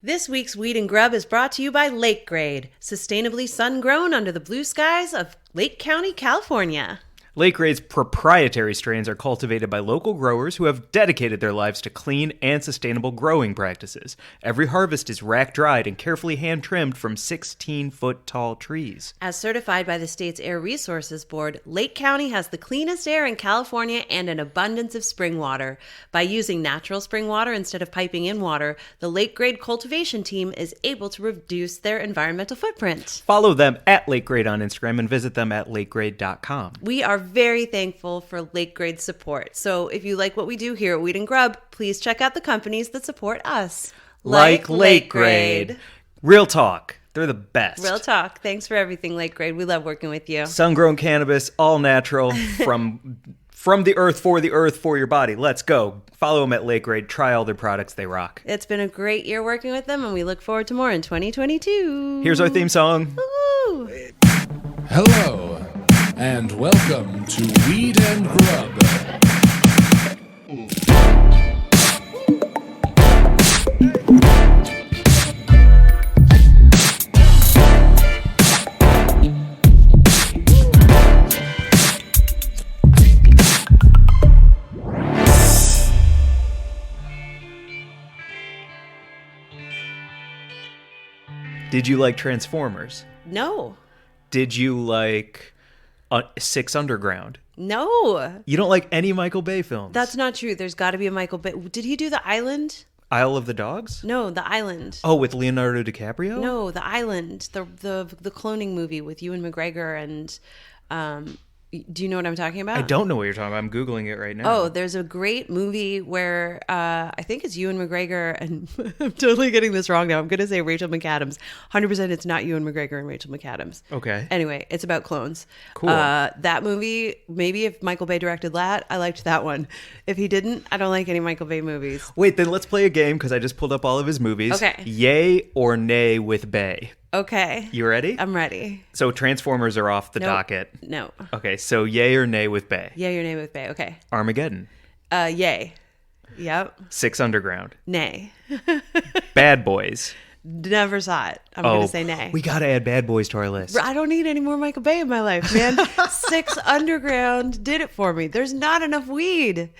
This week's Weed and Grub is brought to you by Lake Grade, sustainably sun-grown under the blue skies of Lake County, California. Lake Grade's proprietary strains are cultivated by local growers who have dedicated their lives to clean and sustainable growing practices. Every harvest is rack-dried and carefully hand-trimmed from 16-foot-tall trees. As certified by the state's Air Resources Board, Lake County has the cleanest air in California and an abundance of spring water. By using natural spring water instead of piping in water, the Lake Grade cultivation team is able to reduce their environmental footprint. Follow them at Lake Grade on Instagram and visit them at lakegrade.com. We are very thankful for Lake Grade support. So if you like what we do here at Weed and Grub, please check out the companies that support us. Like Lake Grade. Real talk. They're the best. Real talk. Thanks for everything, Lake Grade. We love working with you. Sun-grown cannabis, all natural, from the earth, for your body. Let's go. Follow them at Lake Grade. Try all their products. They rock. It's been a great year working with them, and we look forward to more in 2022. Here's our theme song. Woo! Hello, and welcome to Weed and Grub. Did you like Transformers? No. Did you like Six Underground? No. You don't like any Michael Bay films? That's not true. There's got to be a Michael Bay. Did he do The Island? Isle of the Dogs? No, The Island. Oh, with Leonardo DiCaprio? No, The Island. The cloning movie with Ewan McGregor and do you know what I'm talking about? I don't know what you're talking about. I'm Googling it right now. Oh, there's a great movie where I think it's Ewan McGregor, and I'm totally getting this wrong now. I'm going to say Rachel McAdams. 100% it's not Ewan McGregor and Rachel McAdams. Okay. Anyway, it's about clones. Cool. That movie, maybe if Michael Bay directed that, I liked that one. If he didn't, I don't like any Michael Bay movies. Wait, then let's play a game because I just pulled up all of his movies. Okay. Yay or nay with Bay? Okay. You ready? I'm ready. So Transformers are off the Nope. docket. No. Okay, so yay or nay with Bay? Yay or nay with Bay. Okay. Armageddon. Yay. Yep. Six Underground. Nay. Bad Boys. Never saw it. I'm going to say nay. We got to add Bad Boys to our list. I don't need any more Michael Bay in my life, man. Six Underground did it for me. There's not enough weed.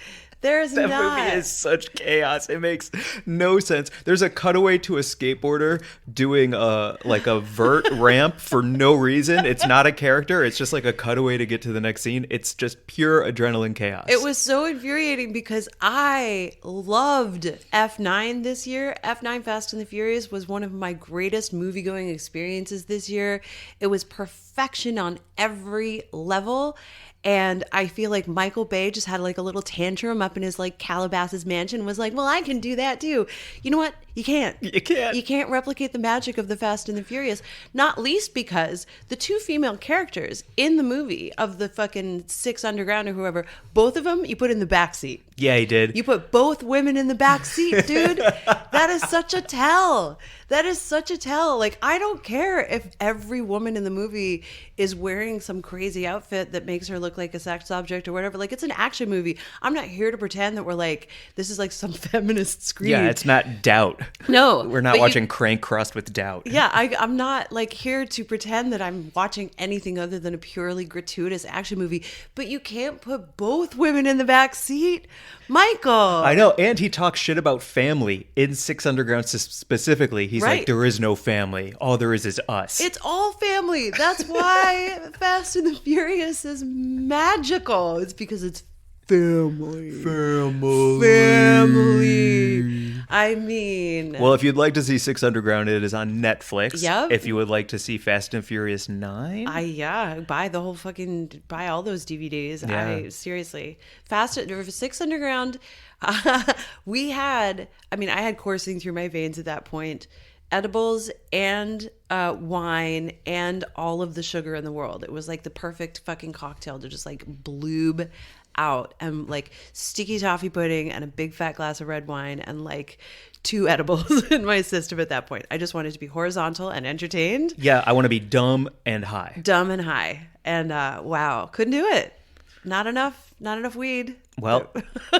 There's That not. movie is such chaos. It makes no sense. There's a cutaway to a skateboarder doing a vert ramp for no reason. It's not a character. It's just like a cutaway to get to the next scene. It's just pure adrenaline chaos. It was so infuriating because I loved F9 this year. F9 Fast and the Furious was one of my greatest movie-going experiences this year. It was perfection on every level. And I feel like Michael Bay just had like a little tantrum up in his like Calabasas mansion, was like, well, I can do that too. You know what? You can't. You can't. You can't replicate the magic of the Fast and the Furious, not least because the two female characters in the movie of the fucking Six Underground or whoever, both of them you put in the backseat. Yeah, he did. You put both women in the back seat, dude. That is such a tell. That is such a tell. Like, I don't care if every woman in the movie is wearing some crazy outfit that makes her look like a sex object or whatever. Like, it's an action movie. I'm not here to pretend that we're like, this is like some feminist screed. Yeah, it's not Doubt. No. We're not watching Crank Crust with Doubt. Yeah, I'm not like here to pretend that I'm watching anything other than a purely gratuitous action movie. But you can't put both women in the back seat. Michael. I know, and he talks shit about family in Six Underground specifically. He's Right. like, there is no family. All there is us. It's all family. That's why Fast and the Furious is magical. It's because it's family. Family. I mean. Well, if you'd like to see Six Underground, it is on Netflix. Yep. If you would like to see Fast and Furious 9. buy all those DVDs. Yeah. Seriously. Six Underground, I had coursing through my veins at that point. Edibles and wine and all of the sugar in the world. It was like the perfect fucking cocktail to just like bloob out, and like sticky toffee pudding and a big fat glass of red wine and like 2 edibles in my system at that point. I just wanted to be horizontal and entertained. Yeah, I want to be dumb and high. Dumb and high. And wow, couldn't do it. Not enough weed. Well,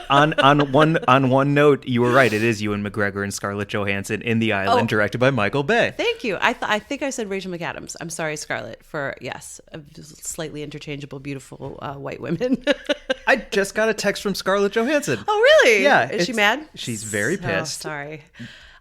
on one note, you were right. It is Ewan McGregor and Scarlett Johansson in The Island, directed by Michael Bay. Thank you. I think I said Rachel McAdams. I'm sorry, Scarlett, for slightly interchangeable, beautiful white women. I just got a text from Scarlett Johansson. Oh, really? Yeah. Is she mad? She's very pissed. Oh, sorry.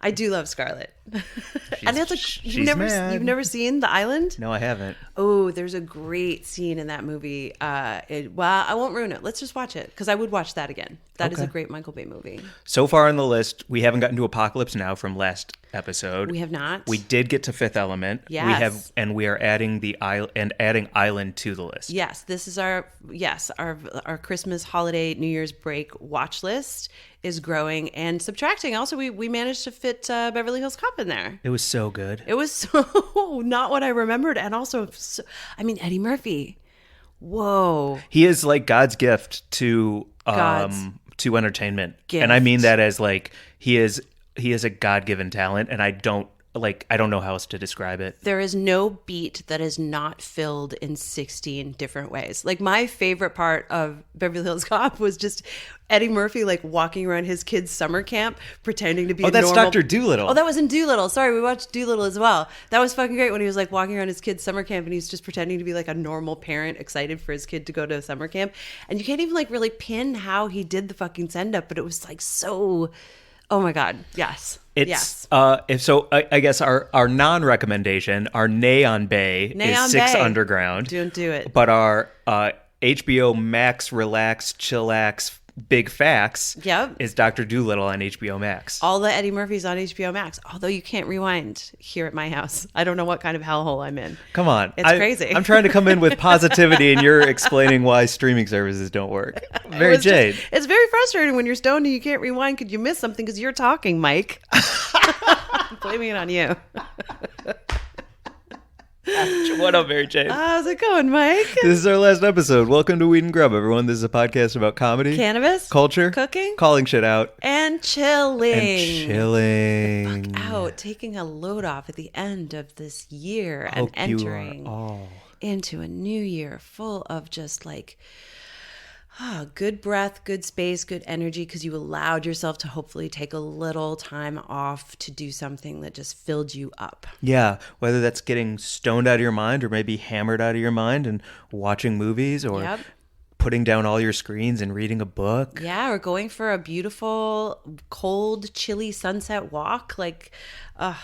I do love Scarlett. And it's like she's you've mad. never seen The Island? No, I haven't. Oh, there's a great scene in that movie. Well, I won't ruin it. Let's just watch it because I would watch that again. That is a great Michael Bay movie. So far on the list, we haven't gotten to Apocalypse Now from last episode. We have not. We did get to Fifth Element. Yes. We are adding adding Island to the list. Yes, this is our Christmas, holiday, New Year's break watch list is growing and subtracting. Also, we managed to fit Beverly Hills Cop in there. It was so good. It was so not what I remembered, and also, Eddie Murphy. Whoa, he is like God's gift to entertainment, and I mean that as like he is a God-given talent, and I don't know how else to describe it. There is no beat that is not filled in 16 different ways. Like, my favorite part of Beverly Hills Cop was just Eddie Murphy, like, walking around his kid's summer camp pretending to be a that's normal... Dr. Dolittle. Oh, that was in Dolittle. Sorry, we watched Dolittle as well. That was fucking great when he was, like, walking around his kid's summer camp and he's just pretending to be, like, a normal parent excited for his kid to go to summer camp. And you can't even, like, really pin how he did the fucking send-up, but it was, like, so... Oh my God! Yes, yes. I guess our non-recommendation, our nay on Bay, is Six Bay. Underground. Don't do it. But our HBO Max Relax Chillax Big Facts is Dr. Dolittle on HBO Max. All the Eddie Murphys on HBO Max. Although you can't rewind here at my house. I don't know what kind of hellhole I'm in. Come on. It's crazy. I'm trying to come in with positivity and you're explaining why streaming services don't work. Mary Jane. It's very frustrating when you're stoned and you can't rewind because you miss something because you're talking, Mike. I'm blaming it on you. What up, Mary Jane? How's it going, Mike? This is our last episode. Welcome to Weed and Grub, everyone. This is a podcast about comedy, cannabis, culture, cooking, calling shit out, and chilling. Fuck out, taking a load off at the end of this year and entering into a new year full of just like good breath, good space, good energy, because you allowed yourself to hopefully take a little time off to do something that just filled you up. Yeah, whether that's getting stoned out of your mind or maybe hammered out of your mind and watching movies or putting down all your screens and reading a book. Yeah, or going for a beautiful, cold, chilly sunset walk. Like,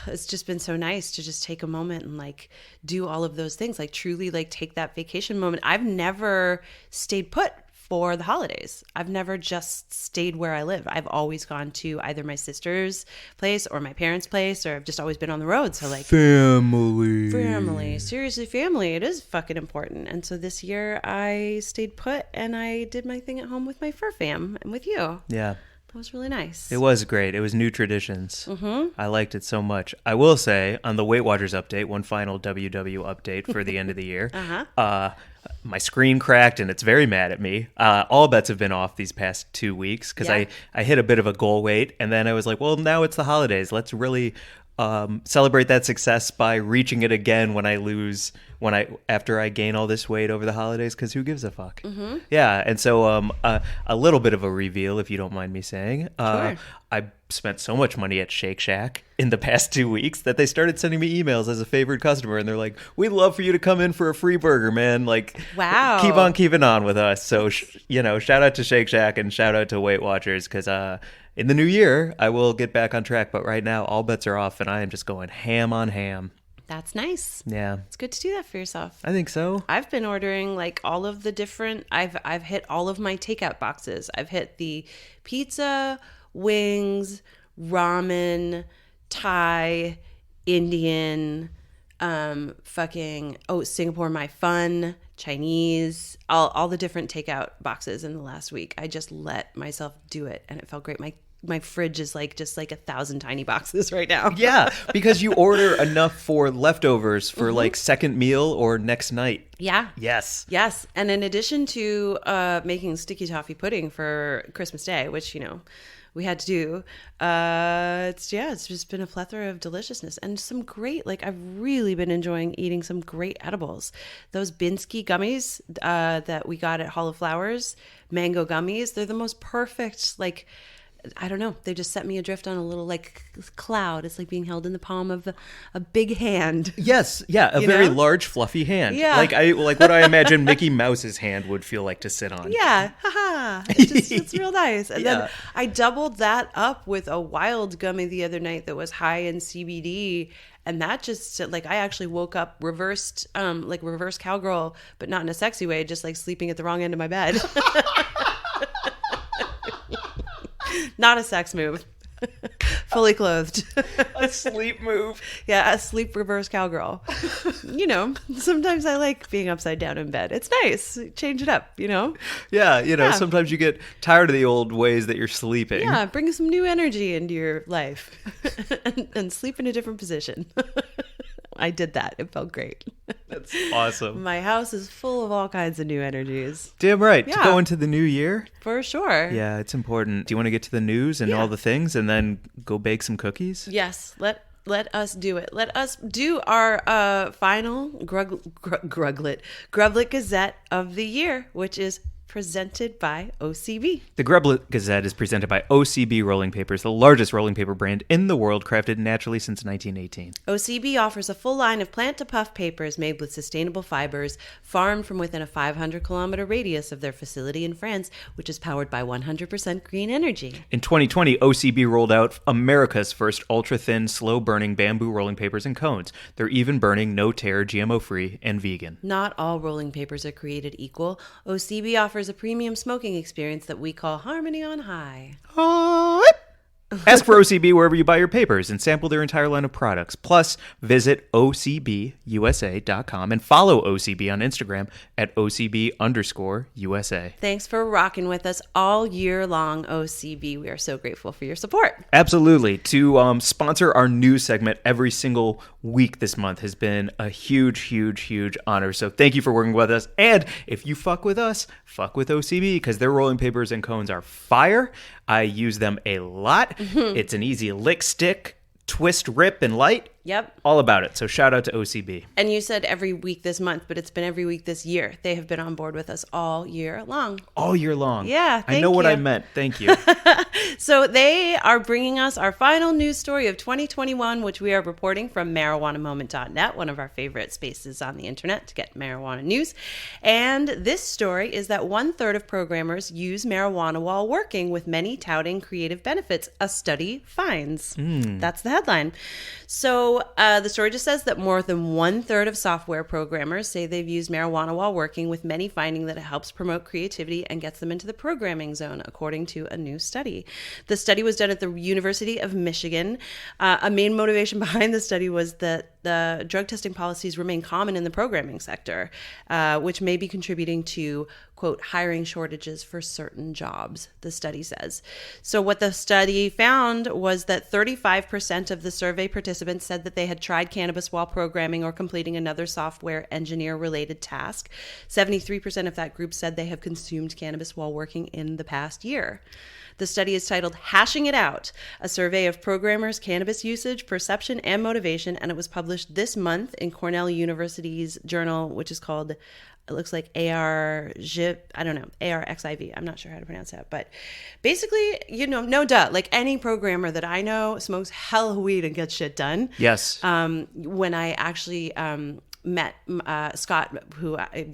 it's just been so nice to just take a moment and like do all of those things. Like truly like take that vacation moment. I've never stayed put for the holidays. I've never just stayed where I live. I've always gone to either my sister's place or my parents' place, or I've just always been on the road. So like family, seriously, family. It is fucking important. And so this year I stayed put and I did my thing at home with my fur fam and with you. Yeah. That was really nice. It was great. It was new traditions. Mm-hmm. I liked it so much. I will say on the Weight Watchers update, one final WW update for the end of the year. My screen cracked and it's very mad at me. All bets have been off these past 2 weeks because I hit a bit of a goal weight, and then I was like, well, now it's the holidays. Let's really celebrate that success by reaching it again after I gain all this weight over the holidays, because who gives a fuck? Mm-hmm. Yeah, and so a little bit of a reveal, if you don't mind me saying. Sure. I spent so much money at Shake Shack in the past 2 weeks that they started sending me emails as a favored customer, and they're like, we'd love for you to come in for a free burger, man. Like, wow, keep on keeping on with us. So, shout out to Shake Shack and shout out to Weight Watchers, because in the new year, I will get back on track. But right now, all bets are off, and I am just going ham on ham. That's nice. Yeah. It's good to do that for yourself. I think so. I've been ordering like all of the different, I've hit all of my takeout boxes. I've hit the pizza, wings, ramen, Thai, Indian, Singapore My Fun, Chinese, all the different takeout boxes in the last week. I just let myself do it and it felt great. My fridge is like just like 1,000 tiny boxes right now. Yeah, because you order enough for leftovers for like second meal or next night. Yeah. Yes. Yes. And in addition to making sticky toffee pudding for Christmas Day, which, we had to do. It's just been a plethora of deliciousness and some great, like I've really been enjoying eating some great edibles. Those Binsky gummies that we got at Hall of Flowers, mango gummies, they're the most perfect, like, I don't know. They just set me adrift on a little like cloud. It's like being held in the palm of a big hand. Yes, yeah, a very large, fluffy hand. Yeah, like what I imagine Mickey Mouse's hand would feel like to sit on. Yeah, haha. It's real nice. And Yeah. then I doubled that up with a wild gummy the other night that was high in CBD. And that just like I actually woke up reverse cowgirl, but not in a sexy way, just like sleeping at the wrong end of my bed. Not a sex move. Fully clothed. A sleep move. Yeah, a sleep reverse cowgirl. You know, sometimes I like being upside down in bed. It's nice. Change it up, you know? Yeah, Yeah. sometimes you get tired of the old ways that you're sleeping. Yeah, bring some new energy into your life and sleep in a different position. I did that. It felt great. That's awesome. My house is full of all kinds of new energies. Damn right. Yeah. To go into the new year. For sure. Yeah, it's important. Do you want to get to the news and all the things and then go bake some cookies? Yes. Let us do it. Let us do our final Grublet Gazette of the year, which is presented by OCB. The Grub Gazette is presented by OCB Rolling Papers, the largest rolling paper brand in the world, crafted naturally since 1918. OCB offers a full line of plant-to-puff papers made with sustainable fibers, farmed from within a 500-kilometer radius of their facility in France, which is powered by 100% green energy. In 2020, OCB rolled out America's first ultra-thin, slow-burning bamboo rolling papers and cones. They're even-burning, no-tear, GMO-free, and vegan. Not all rolling papers are created equal. OCB offers a premium smoking experience that we call Harmony on High. Ask for OCB wherever you buy your papers and sample their entire line of products. Plus, visit OCBUSA.com and follow OCB on Instagram at OCB_USA. Thanks for rocking with us all year long, OCB. We are so grateful for your support. Absolutely. To sponsor our news segment every single week this month has been a huge, huge, huge honor. So thank you for working with us. And if you fuck with us, fuck with OCB because their rolling papers and cones are fire. I use them a lot. It's an easy lick, stick, twist, rip, and light. Yep. All about it. So shout out to OCB. And you said every week this month, but it's been every week this year. They have been on board with us all year long. All year long. Yeah, I know thank what you. I meant. Thank you. So they are bringing us our final news story of 2021, which we are reporting from marijuanamoment.net, one of our favorite spaces on the internet to get marijuana news. And this story is that 1/3 of programmers use marijuana while working, with many touting creative benefits, a study finds. That's the headline. So the story just says that more than 1/3 of software programmers say they've used marijuana while working, with many finding that it helps promote creativity and gets them into the programming zone, according to a new study. The study was done at the University of Michigan. A main motivation behind the study was that the drug testing policies remain common in the programming sector, which may be contributing to, quote, hiring shortages for certain jobs, the study says. So what the study found was that 35% of the survey participants said that they had tried cannabis while programming or completing another software engineer-related task. 73% of that group said they have consumed cannabis while working in the past year. The study is titled Hashing It Out, a survey of programmers' cannabis usage, perception, and motivation, and it was published this month in Cornell University's journal, which is called, it looks like ARXIV. I'm not sure how to pronounce that. But basically, no duh. Like any programmer that I know smokes hella weed and gets shit done. Yes. When I actually met Scott, who I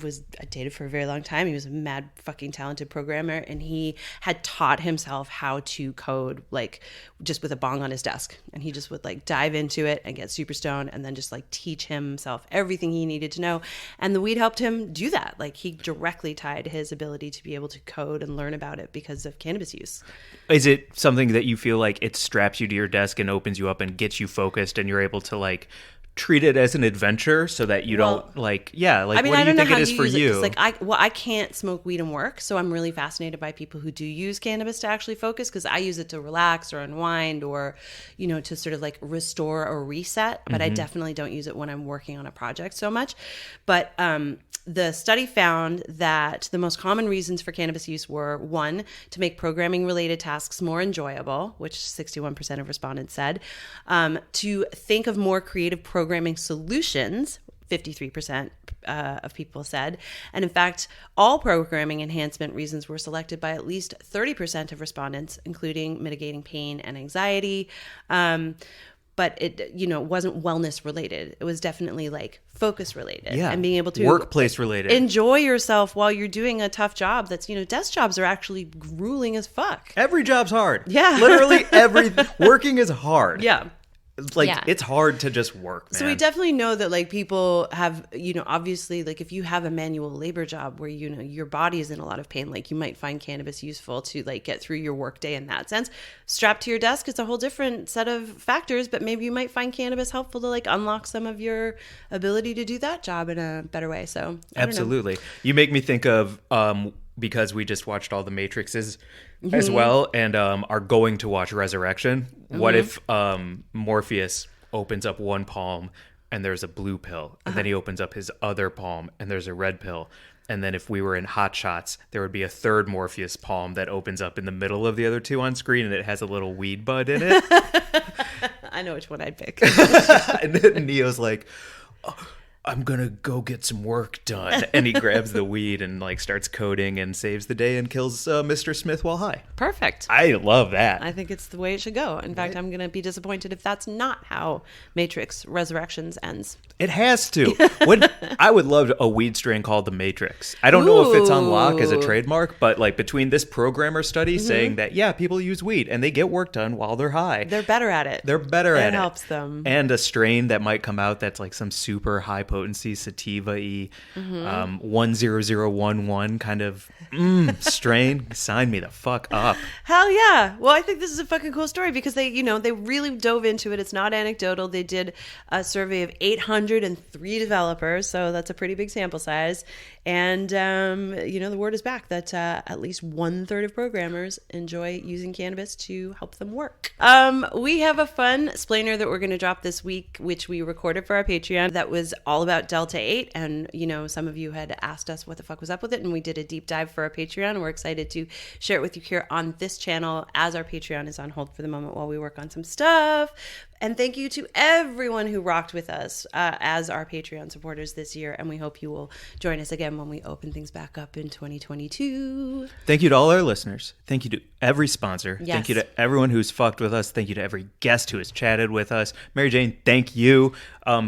dated for a very long time. He was a mad fucking talented programmer, and he had taught himself how to code like just with a bong on his desk, and he just would like dive into it and get super stoned and then just like teach himself everything he needed to know. And the weed helped him do that. Like he directly tied his ability to be able to code and learn about it because of cannabis use. Is it something that you feel like it straps you to your desk and opens you up and gets you focused and you're able to like treat it as an adventure so that you don't like I mean, what I do you don't know think how it is you for use you? It, 'cause, like I can't smoke weed and work, so I'm really fascinated by people who do use cannabis to actually focus, because I use it to relax or unwind or, you know, to sort of like restore or reset. But I definitely don't use it when I'm working on a project so much. But the study found that the most common reasons for cannabis use were, one, to make programming related tasks more enjoyable, which 61% of respondents said, to think of more creative programming solutions, 53% of people said. And in fact, all programming enhancement reasons were selected by at least 30% of respondents, including mitigating pain and anxiety. But it, you know, wasn't wellness related. It was definitely like focus related, and being able to workplace related, enjoy yourself while you're doing a tough job. That's, you know, desk jobs are actually grueling as fuck. Every job's hard. Yeah. Literally working is hard. Yeah. Like, it's hard to just work, man. So we definitely know that, like, people have, you know, obviously, like, if you have a manual labor job where, you know, your body is in a lot of pain, like, you might find cannabis useful to, like, get through your workday in that sense. Strapped to your desk, it's a whole different set of factors, but maybe you might find cannabis helpful to, like, unlock some of your ability to do that job in a better way. So, absolutely. You make me think of, because we just watched all the Matrixes as well, and are going to watch Resurrection. What if Morpheus opens up one palm and there's a blue pill, and then he opens up his other palm and there's a red pill, and then if we were in Hot Shots, there would be a third Morpheus palm that opens up in the middle of the other two on screen, and it has a little weed bud in it. I know which one I'd pick. And then Neo's like, I'm gonna go get some work done, and he grabs the weed and like starts coding and saves the day and kills Mr. Smith while high. Perfect. I love that. I think it's the way it should go. In fact, I'm going to be disappointed if that's not how Matrix Resurrections ends. It has to. I would love a weed strain called the Matrix. I don't know if it's on lock as a trademark, but like between this programmer study saying that, yeah, people use weed and they get work done while they're high. They're better at it. It helps them. And a strain that might come out that's like some super high potency sativa-y 10011 kind of strain. Sign me the fuck up. Hell yeah. Well, I think this is a fucking cool story because they, you know, they really dove into it. It's not anecdotal. They did a survey of 803 developers, so that's a pretty big sample size. And, you know, the word is back that at least 1/3 of programmers enjoy using cannabis to help them work. We have a fun Splainer that we're going to drop this week, which we recorded for our Patreon, that was all about Delta 8. And, you know, some of you had asked us what the fuck was up with it, and we did a deep dive for our Patreon. And we're excited to share it with you here on this channel as our Patreon is on hold for the moment while we work on some stuff. And thank you to everyone who rocked with us as our Patreon supporters this year. And we hope you will join us again when we open things back up in 2022. Thank you to all our listeners. Thank you to every sponsor. Yes. Thank you to everyone who's fucked with us. Thank you to every guest who has chatted with us. Mary Jane, thank you.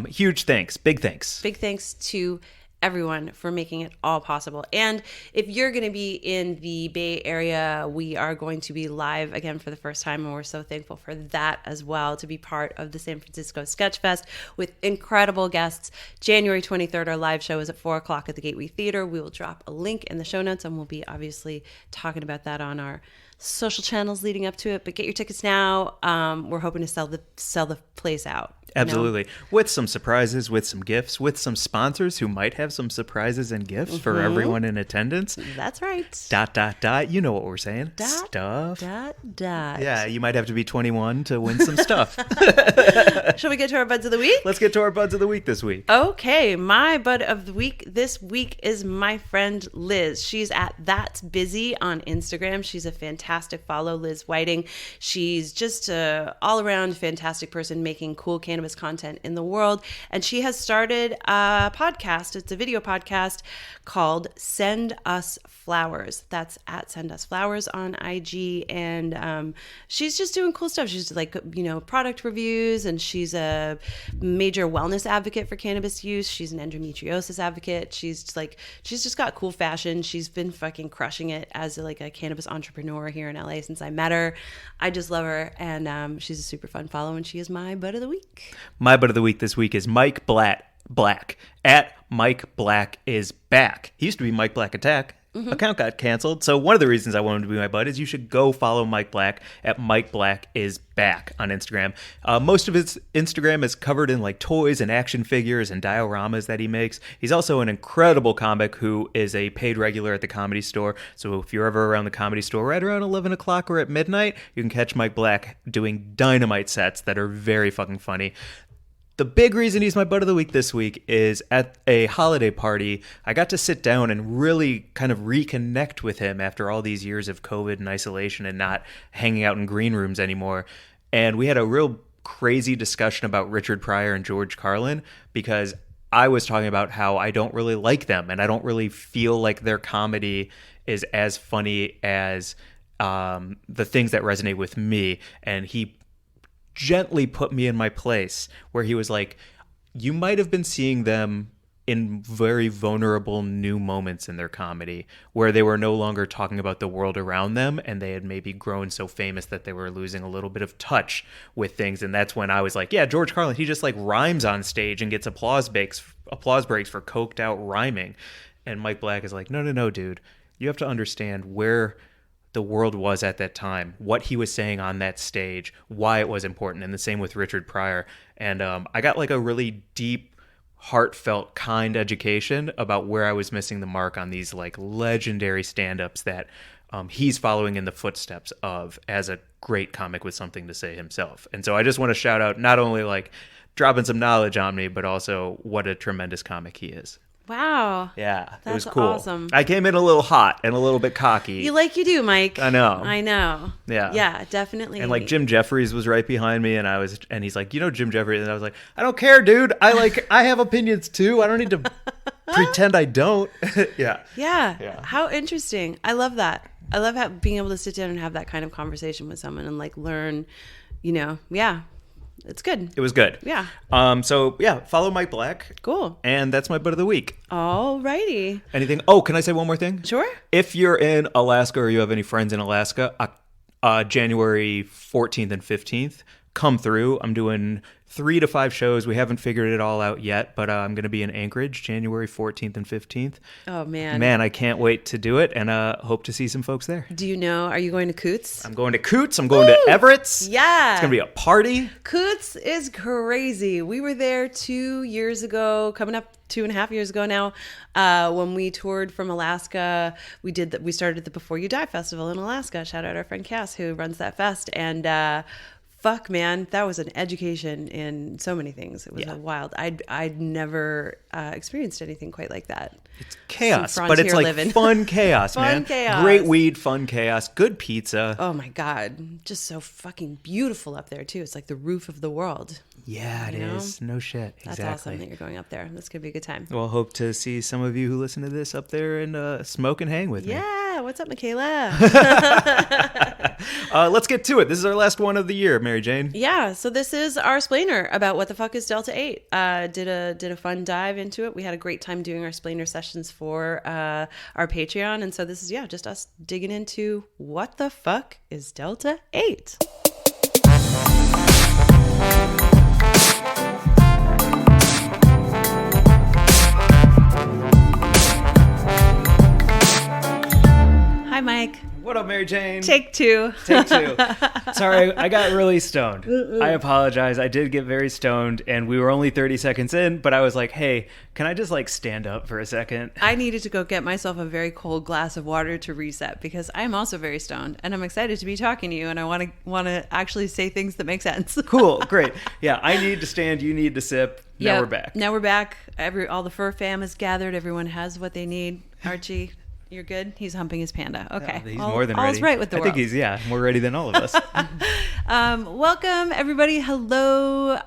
Huge thanks. Big thanks. Big thanks to everyone for making it all possible. And if you're going to be in the Bay Area, we are going to be live again for the first time, and we're so thankful for that as well, to be part of the San Francisco Sketchfest with incredible guests. January 23rd, our live show is at 4 o'clock at the Gateway Theater. We will drop a link in the show notes, and we'll be obviously talking about that on our social channels leading up to it. But get your tickets now. We're hoping to sell the place out. Absolutely. With some surprises, with some gifts, with some sponsors who might have some surprises and gifts for everyone in attendance. That's right. ... You know what we're saying. Stuff. ... Yeah, you might have to be 21 to win some stuff. Shall we get to our buds of the week? Let's get to our buds of the week this week. Okay, my bud of the week this week is my friend Liz. She's at That's Busy on Instagram. She's a fantastic follow, Liz Whiting. She's just a all-around fantastic person making cool cannabis content in the world. And she has started a podcast. It's a video podcast called Send Us Flowers. That's at Send Us Flowers on IG. And she's just doing cool stuff. She's like, you know, product reviews, and she's a major wellness advocate for cannabis use. She's an endometriosis advocate. She's just got cool fashion. She's been fucking crushing it as like a cannabis entrepreneur here in LA since I met her. I just love her. And she's a super fun follow, and she is my bud of the week. My bud of the week this week is Mike Black. At Mike Black is back. He used to be Mike Black Attack. account got canceled. So one of the reasons I wanted him to be my bud is you should go follow Mike Black at Mike Black is Back on Instagram. Most of his Instagram is covered in like toys and action figures and dioramas that he makes. He's also an incredible comic who is a paid regular at the Comedy Store. So if you're ever around the Comedy Store right around 11 o'clock or at midnight, you can catch Mike Black doing dynamite sets that are very fucking funny. The big reason he's my bud of the week this week is at a holiday party, I got to sit down and really kind of reconnect with him after all these years of COVID and isolation and not hanging out in green rooms anymore. And we had a real crazy discussion about Richard Pryor and George Carlin because I was talking about how I don't really like them and I don't really feel like their comedy is as funny as the things that resonate with me. And he gently put me in my place where he was like, you might have been seeing them in very vulnerable new moments in their comedy where they were no longer talking about the world around them and they had maybe grown so famous that they were losing a little bit of touch with things. And that's when I was like, yeah, George Carlin, he just like rhymes on stage and gets applause breaks for coked out rhyming. And Mike Black is like, no, dude, you have to understand where the world was at that time, what he was saying on that stage, why it was important. And the same with Richard Pryor. And I got like a really deep, heartfelt, kind education about where I was missing the mark on these like legendary stand-ups that he's following in the footsteps of as a great comic with something to say himself. And so I just want to shout out not only like dropping some knowledge on me, but also what a tremendous comic he is. Wow. Yeah, that's it was cool. Awesome. I came in a little hot and a little bit cocky. You like you do, Mike. I know. Yeah. Yeah, definitely. And like Jim Jeffries was right behind me, and he's like, Jim Jeffries, and I was like, I don't care, dude. I have opinions too. I don't need to pretend I don't. Yeah. How interesting. I love that. I love being able to sit down and have that kind of conversation with someone and like learn. It's good. It was good. Yeah. So yeah, follow Mike Black. Cool. And that's my bud of the week. Alrighty. Anything? Oh, can I say one more thing? Sure. If you're in Alaska or you have any friends in Alaska, January 14th and 15th, come through. I'm doing 3 to 5 shows. We haven't figured it all out yet, but I'm going to be in Anchorage, January 14th and 15th. Oh, man. Man, I can't wait to do it, and hope to see some folks there. Do you know, are you going to Coots? I'm going to Coots. I'm going to Everett's. Yeah. It's going to be a party. Coots is crazy. We were there 2 years ago, coming up 2.5 years ago now, when we toured from Alaska. We started at the Before You Die Festival in Alaska. Shout out our friend Cass who runs that fest. And fuck, man, that was an education in so many things. It was wild. I'd never experienced anything quite like that. It's chaos, but it's like fun chaos, man. Fun chaos. Great weed, fun chaos, good pizza. Oh my God. Just so fucking beautiful up there too. It's like the roof of the world. Yeah, it is. No shit. That's exactly. awesome that you're going up there. That's going to be a good time. Well, hope to see some of you who listen to this up there and smoke and hang with me. Yeah. What's up, Michaela? Let's get to it. This is our last one of the year, Mary Jane. Yeah. So this is our splainer about what the fuck is Delta 8. Did a fun dive into it. We had a great time doing our splainer sessions for our Patreon. And so this is, just us digging into what the fuck is Delta 8. Hi, Mike. What up, Mary Jane? Take two. Sorry, I got really stoned. I apologize. I did get very stoned, and we were only 30 seconds in, but I was like, hey, can I just like stand up for a second? I needed to go get myself a very cold glass of water to reset because I'm also very stoned, and I'm excited to be talking to you, and I want to actually say things that make sense. Cool, great. Yeah, I need to stand, you need to sip. Now we're back. Now we're back. All the fur fam is gathered. Everyone has what they need. Archie, you're good? He's humping his panda. Okay. He's more than ready. All's right with the world. I think he's, more ready than all of us. Welcome, everybody. Hello,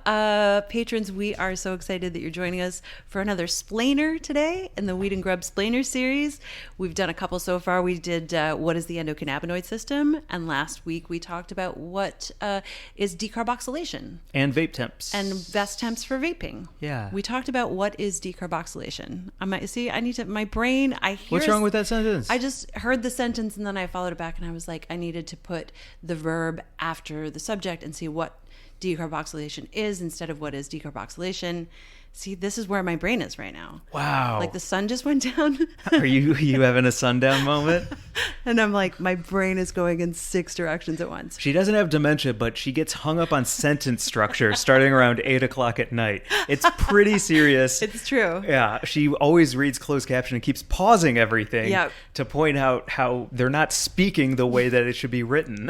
patrons. We are so excited that you're joining us for another Splainer today in the Weed and Grub Splainer series. We've done a couple so far. We did what is the endocannabinoid system? And last week we talked about what is decarboxylation. And vape temps. And best temps for vaping. Yeah. We talked about what is decarboxylation. My brain, What's wrong with that sentence? I just heard the sentence and then I followed it back and I was like, I needed to put the verb after the subject and see what decarboxylation is instead of what is decarboxylation. See, this is where my brain is right now. Wow. Like the sun just went down. Are you having a sundown moment? And I'm like, my brain is going in 6 directions at once. She doesn't have dementia, but she gets hung up on sentence structure starting around 8 o'clock at night. It's pretty serious. It's true. Yeah, she always reads closed caption and keeps pausing everything Yep. to point out how they're not speaking the way that it should be written.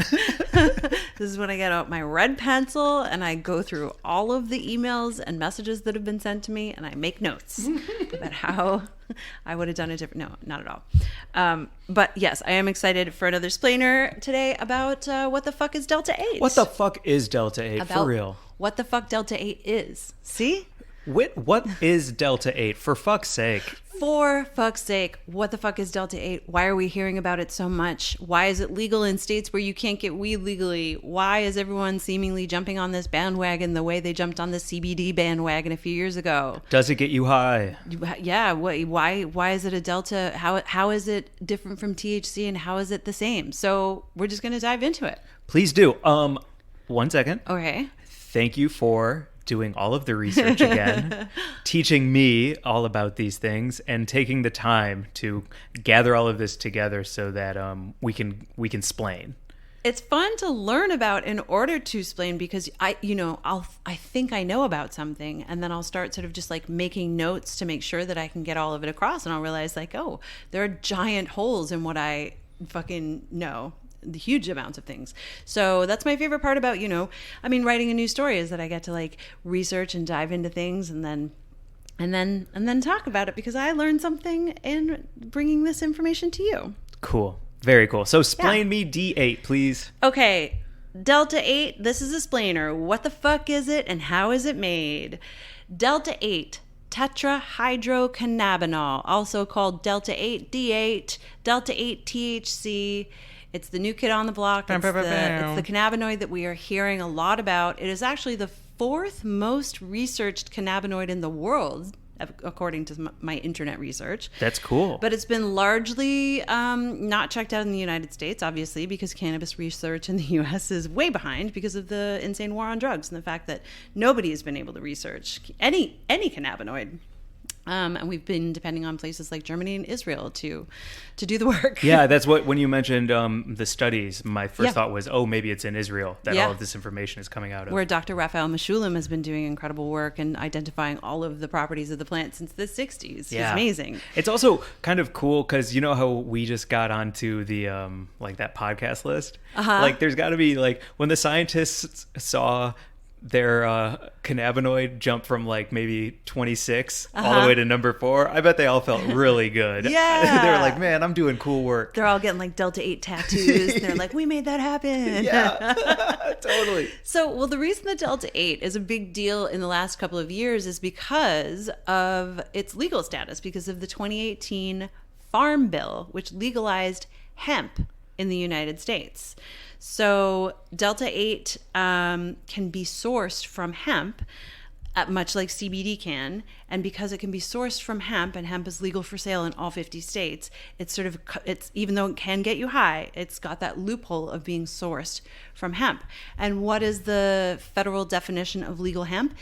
This is when I get out my red pencil and I go through all of the emails and messages that have been sent to me, and I make notes about how I would have done it different. No, not at all. But yes, I am excited for another Splainer today about what the fuck is Delta 8. What the fuck is Delta 8 for real? What the fuck Delta 8 is. See? What is Delta 8? For fuck's sake. For fuck's sake, what the fuck is Delta 8? Why are we hearing about it so much? Why is it legal in states where you can't get weed legally? Why is everyone seemingly jumping on this bandwagon the way they jumped on the CBD bandwagon a few years ago? Does it get you high? Yeah, why is it a Delta? How is it different from THC, and how is it the same? So we're just going to dive into it. Please do. 1 second. Okay. Thank you for doing all of the research again, teaching me all about these things, and taking the time to gather all of this together so that we can splain. It's fun to learn about in order to explain, because I think I know about something, and then I'll start sort of just like making notes to make sure that I can get all of it across, and I'll realize like, oh, there are giant holes in what I fucking know. The huge amounts of things. So that's my favorite part about, writing a new story, is that I get to like research and dive into things and then talk about it, because I learned something in bringing this information to you. Cool. Very cool. So explain me D8, please. Okay. Delta 8, this is a splainer. What the fuck is it and how is it made? Delta 8. Tetrahydrocannabinol, also called Delta 8 D8, Delta 8 THC. It's the new kid on the block. It's the cannabinoid that we are hearing a lot about. It is actually the 4th most researched cannabinoid in the world, according to my internet research. That's cool. But it's been largely not checked out in the United States, obviously, because cannabis research in the U.S. is way behind because of the insane war on drugs and the fact that nobody has been able to research any cannabinoid. And we've been depending on places like Germany and Israel to do the work. Yeah, that's what, when you mentioned the studies, my first thought was, oh, maybe it's in Israel that all of this information is coming out of. Where Dr. Raphael Meshulam has been doing incredible work and identifying all of the properties of the plant since the 60s. Yeah. It's amazing. It's also kind of cool because you know how we just got onto the, like that podcast list? Uh-huh. Like there's got to be like, when the scientists saw their cannabinoid jump from like maybe 26 all the way to number 4, I bet they all felt really good. Yeah. They were like, man, I'm doing cool work. They're all getting like Delta 8 tattoos. And they're like, we made that happen. Yeah, totally. So, well, the reason that Delta 8 is a big deal in the last couple of years is because of its legal status, because of the 2018 Farm Bill, which legalized hemp in the United States. So Delta 8 can be sourced from hemp, much like CBD can. And because it can be sourced from hemp, and hemp is legal for sale in all 50 states, it's even though it can get you high, it's got that loophole of being sourced from hemp. And what is the federal definition of legal hemp?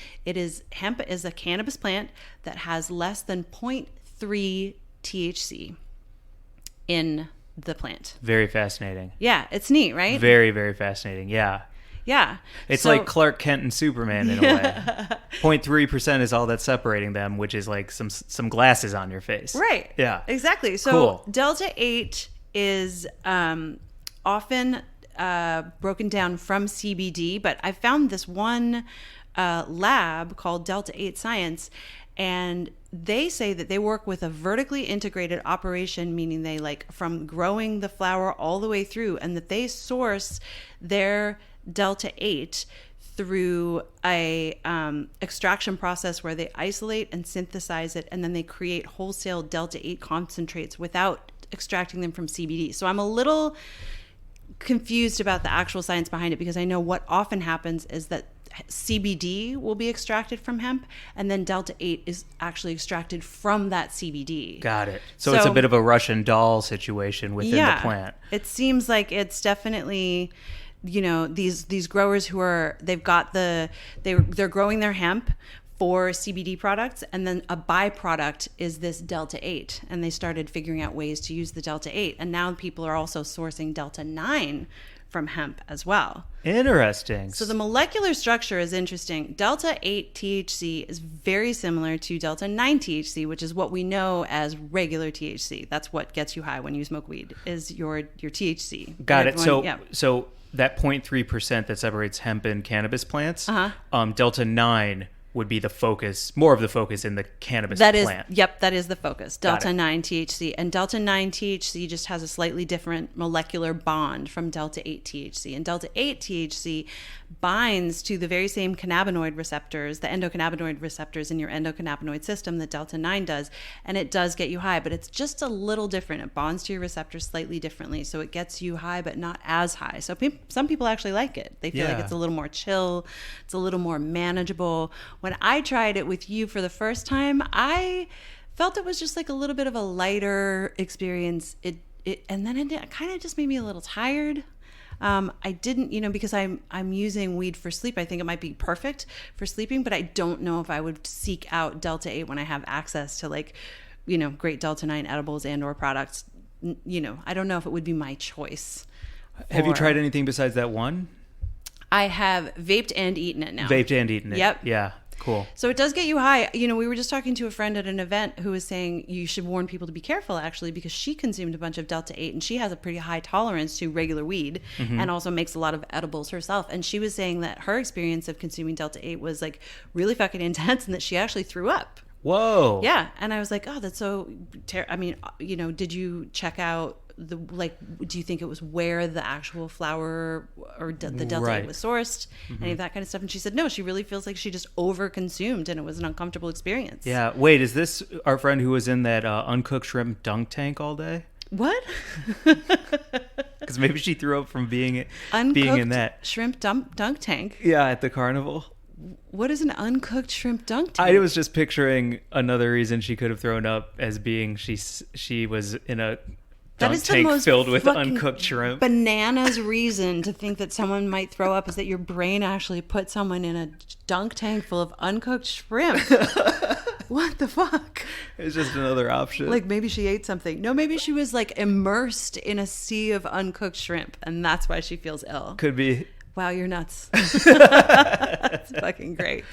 Hemp is a cannabis plant that has less than 0.3 THC in the plant. Very fascinating. Yeah, it's neat, right? Very, very fascinating. Yeah. Yeah. It's like Clark Kent and Superman in a way. 0.3% is all that's separating them, which is like some glasses on your face. Right. Yeah. Exactly. So cool. Delta 8 is often broken down from CBD, but I found this one lab called Delta 8 Science, and they say that they work with a vertically integrated operation, meaning they like from growing the flower all the way through, and that they source their Delta 8 through a extraction process where they isolate and synthesize it, and then they create wholesale Delta 8 concentrates without extracting them from CBD. So I'm a little confused about the actual science behind it, because I know what often happens is that CBD will be extracted from hemp, and then Delta 8 is actually extracted from that CBD. Got it. So it's a bit of a Russian doll situation within the plant. It seems like it's definitely, these growers who are, they're growing their hemp for CBD products, and then a byproduct is this Delta 8, and they started figuring out ways to use the Delta 8, and now people are also sourcing Delta 9 from hemp as well. Interesting. So the molecular structure is interesting. Delta 8 THC is very similar to Delta 9 THC, which is what we know as regular THC. That's what gets you high when you smoke weed, is your THC. Got it. So that 0.3% that separates hemp and cannabis plants, Delta 9 would be the focus, more of the focus in the cannabis plant. That is the focus. Delta 9 THC. And Delta 9 THC just has a slightly different molecular bond from Delta 8 THC. And Delta 8 THC binds to the very same cannabinoid receptors, the endocannabinoid receptors in your endocannabinoid system that Delta 9 does. And it does get you high, but it's just a little different. It bonds to your receptors slightly differently. So it gets you high, but not as high. So some people actually like it. They feel like it's a little more chill. It's a little more manageable. When I tried it with you for the first time, I felt it was just like a little bit of a lighter experience. And then it kind of just made me a little tired. I didn't, because I'm using weed for sleep. I think it might be perfect for sleeping, but I don't know if I would seek out Delta 8 when I have access to great Delta 9 edibles and or products. I don't know if it would be my choice. Have you tried anything besides that one? I have vaped and eaten it now. Vaped and eaten it. Yep. Yeah. Cool. So it does get you high. We were just talking to a friend at an event who was saying you should warn people to be careful, actually, because she consumed a bunch of Delta 8 and she has a pretty high tolerance to regular weed and also makes a lot of edibles herself. And she was saying that her experience of consuming Delta 8 was like really fucking intense and that she actually threw up. Whoa. Yeah. And I was like, oh, that's so did you check out do you think it was where the actual flower or the Delta 8 was sourced, any of that kind of stuff? And she said no, she really feels like she just over consumed and it was an uncomfortable experience. Yeah. Wait, is this our friend who was in that uncooked shrimp dunk tank all day? What? Because maybe she threw up from being in that shrimp dunk tank. Yeah, at the carnival. What is an uncooked shrimp dunk tank? I was just picturing another reason she could have thrown up as being she was in a dunk tank filled with uncooked shrimp. Bananas reason to think that someone might throw up is that your brain actually put someone in a dunk tank full of uncooked shrimp. What the fuck? It's just another option. Like maybe she ate something. No, maybe she was like immersed in a sea of uncooked shrimp and that's why she feels ill. Could be. Wow, you're nuts. That's fucking great.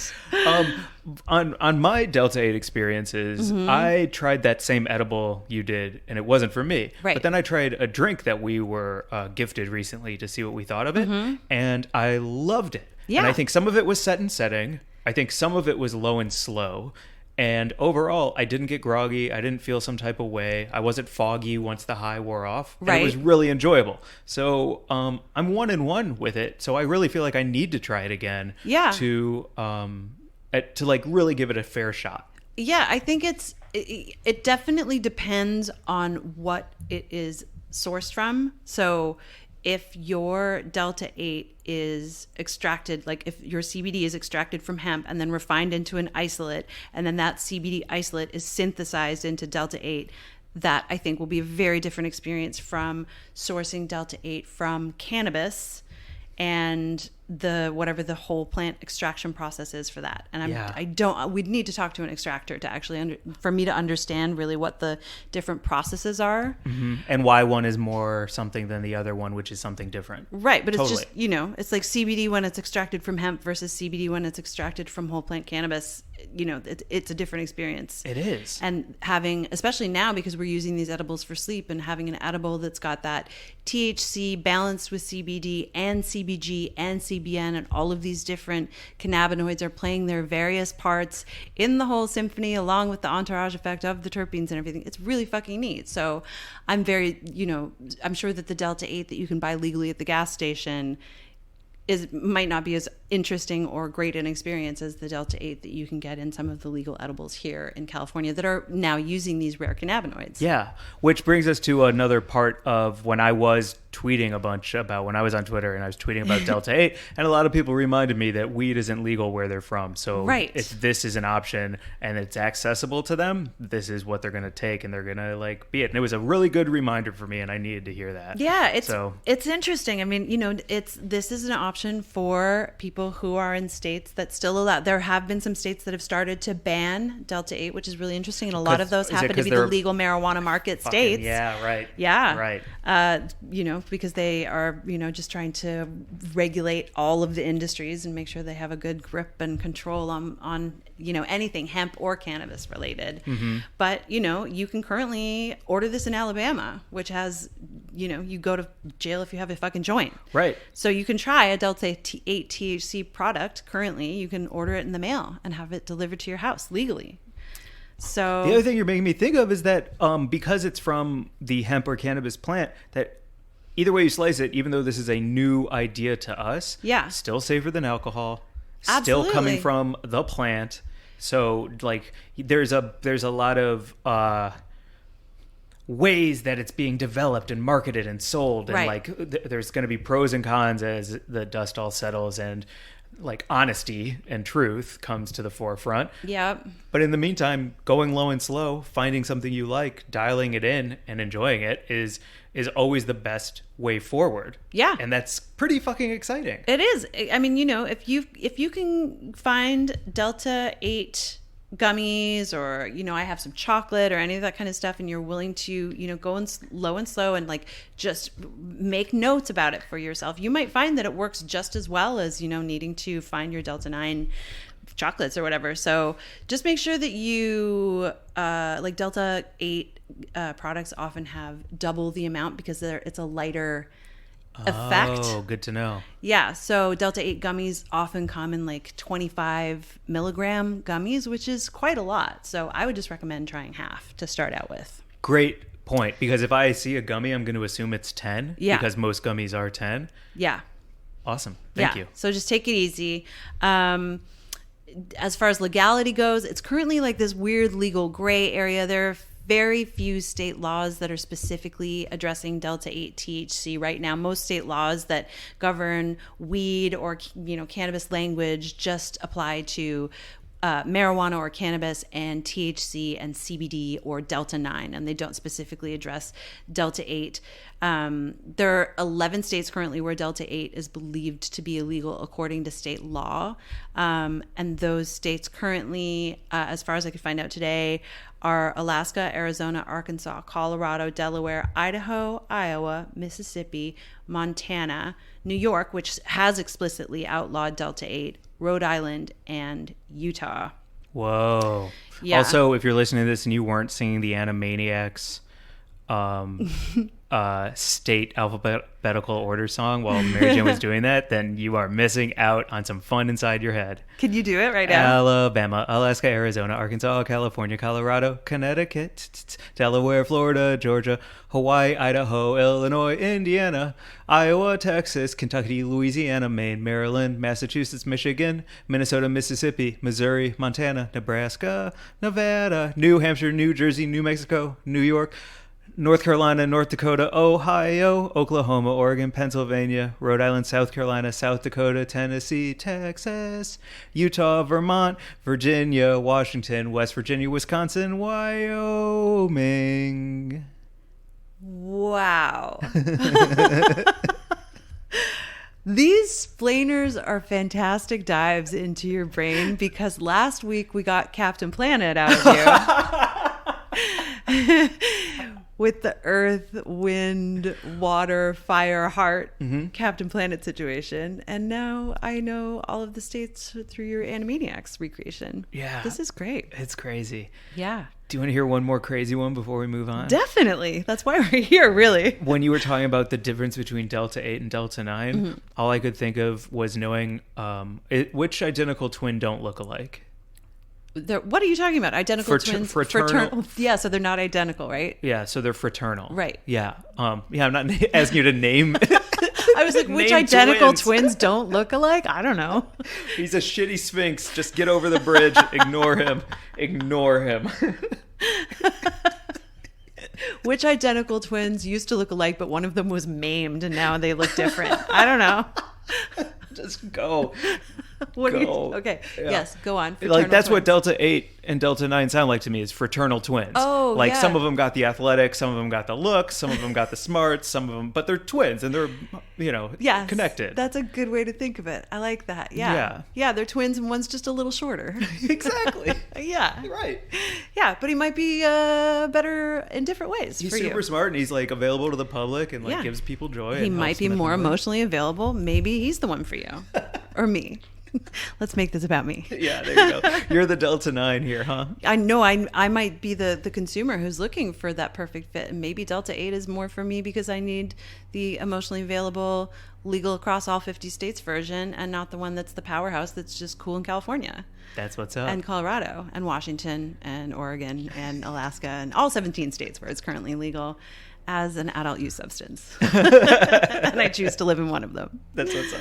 On my Delta 8 experiences, I tried that same edible you did, and it wasn't for me. Right. But then I tried a drink that we were gifted recently to see what we thought of it, and I loved it. Yeah. And I think some of it was set and setting. I think some of it was low and slow. And overall, I didn't get groggy. I didn't feel some type of way. I wasn't foggy once the high wore off. And right. It was really enjoyable. So I'm 1-in-1 with it. So I really feel like I need to try it again. Yeah. To like really give it a fair shot. Yeah, I think it definitely depends on what it is sourced from. So if your Delta 8 is extracted, like if your CBD is extracted from hemp and then refined into an isolate, and then that CBD isolate is synthesized into Delta 8, that I think will be a very different experience from sourcing Delta 8 from cannabis and whatever the whole plant extraction process is for that. And we'd need to talk to an extractor to actually for me to understand really what the different processes are. Mm-hmm. And why one is more something than the other one, which is something different. Right. But totally. It's just, it's like CBD when it's extracted from hemp versus CBD when it's extracted from whole plant cannabis. It's a different experience. It is. And having, especially now because we're using these edibles for sleep, and having an edible that's got that THC balanced with CBD and CBG and CBN, and all of these different cannabinoids are playing their various parts in the whole symphony along with the entourage effect of the terpenes and everything. It's really fucking neat. So I'm I'm sure that the Delta 8 that you can buy legally at the gas station might not be as interesting or great an experience as the Delta 8 that you can get in some of the legal edibles here in California that are now using these rare cannabinoids. Yeah, which brings us to another part of when I was tweeting a bunch about when I was on Twitter, and I was tweeting about Delta 8, and a lot of people reminded me that weed isn't legal where they're from. So if this is an option and it's accessible to them, this is what they're going to take, and they're going to like be it. And it was a really good reminder for me, and I needed to hear that. Yeah, it's interesting. I mean, this is an option for people who are in states that still allow. There have been some states that have started to ban Delta 8, which is really interesting, and a lot of those happen to be the legal marijuana market states. Yeah, right. Yeah, right. Because they are, just trying to regulate all of the industries and make sure they have a good grip and control on anything hemp or cannabis related. Mm-hmm. But, you can currently order this in Alabama, which has, you go to jail if you have a fucking joint. Right. So you can try a Delta 8 THC product currently. You can order it in the mail and have it delivered to your house legally. So the other thing you're making me think of is that because it's from the hemp or cannabis plant, that either way you slice it, even though this is a new idea to us, still safer than alcohol, Absolutely. Still coming from the plant. So like there's a lot of ways that it's being developed and marketed and sold, and like there's going to be pros and cons as the dust all settles, and like honesty and truth comes to the forefront. Yep. But in the meantime, going low and slow, finding something you like, dialing it in and enjoying it is always the best way forward. Yeah. And that's pretty fucking exciting. It is. I mean, if you can find Delta 8 gummies, or I have some chocolate or any of that kind of stuff, and you're willing to go in low and slow and like just make notes about it for yourself, you might find that it works just as well as needing to find your Delta 9 chocolates or whatever. So just make sure that you like Delta 8 products often have double the amount because it's a lighter effect. Oh, good to know. Yeah, so Delta 8 gummies often come in like 25 milligram gummies, which is quite a lot. So I would just recommend trying half to start out with. Great point, because if I see a gummy, I'm going to assume it's 10, because most gummies are 10. Yeah. Awesome. Thank you. So just take it easy. As far as legality goes, it's currently like this weird legal gray area. There are very few state laws that are specifically addressing Delta 8 THC right now. Most state laws that govern weed or cannabis language just apply to marijuana or cannabis and THC and CBD or Delta 9, and they don't specifically address Delta 8. There are 11 states currently where Delta 8 is believed to be illegal according to state law. And those states currently, as far as I could find out today, are Alaska, Arizona, Arkansas, Colorado, Delaware, Idaho, Iowa, Mississippi, Montana, New York, which has explicitly outlawed Delta 8, Rhode Island, and Utah. Whoa. Yeah. Also, if you're listening to this and you weren't singing the Animaniacs state alphabetical order song while Mary Jane was doing that, then you are missing out on some fun inside your head. Can you do it right now? Alabama, Alaska, Arizona, Arkansas, California, Colorado, Connecticut, Delaware, Florida, Georgia, Hawaii, Idaho, Illinois, Indiana, Iowa, Texas, Kentucky, Louisiana, Maine, Maryland, Massachusetts, Michigan, Minnesota, Mississippi, Missouri, Montana, Nebraska, Nevada, New Hampshire, New Jersey, New Mexico, New York, North Carolina, North Dakota, Ohio, Oklahoma, Oregon, Pennsylvania, Rhode Island, South Carolina, South Dakota, Tennessee, Texas, Utah, Vermont, Virginia, Washington, West Virginia, Wisconsin, Wyoming. Wow. These Splainers are fantastic dives into your brain, because last week we got Captain Planet out of you. With the earth, wind, water, fire, heart, Captain Planet situation. And now I know all of the states through your Animaniacs recreation. Yeah. This is great. It's crazy. Yeah. Do you want to hear one more crazy one before we move on? Definitely. That's why we're here, really. When you were talking about the difference between Delta 8 and Delta 9, all I could think of was knowing which identical twin don't look alike. What are you talking about? Identical twins? Fraternal. Yeah, so they're not identical, right? Yeah, so they're fraternal. Right. Yeah. I'm not asking you to name. I was like, which identical twins don't look alike? I don't know. He's a shitty sphinx. Just get over the bridge. Ignore him. Ignore him. Which identical twins used to look alike, but one of them was maimed and now they look different? I don't know. Just go. What do you, Go. okay. Yeah. Yes, go on. Like that's what twins. Delta 8 and Delta 9 sound like to me, is fraternal twins. Oh, like yeah. some of them got the athletic, some of them got the looks, some of them got the smarts, some of them, but they're twins and they're, Yes, connected. That's a good way to think of it. I like that. Yeah. Yeah, they're twins and one's just a little shorter. Exactly. Yeah. You're right. Yeah, but he might be better in different ways He's for super you. smart and he's like available to the public and like Yeah. gives people joy. He and might helps be them more mentally. emotionally available. Maybe he's the one for you. Or me. Let's make this about me. Yeah, there you go. You're the Delta 9 here, huh? I know I might be the consumer who's looking for that perfect fit. And maybe Delta 8 is more for me because I need the emotionally available, legal across all 50 states version and not the one that's the powerhouse that's just cool in California. That's what's up. And Colorado and Washington and Oregon and Alaska and all 17 states where it's currently legal as an adult use substance. And I choose to live in one of them. That's what's up.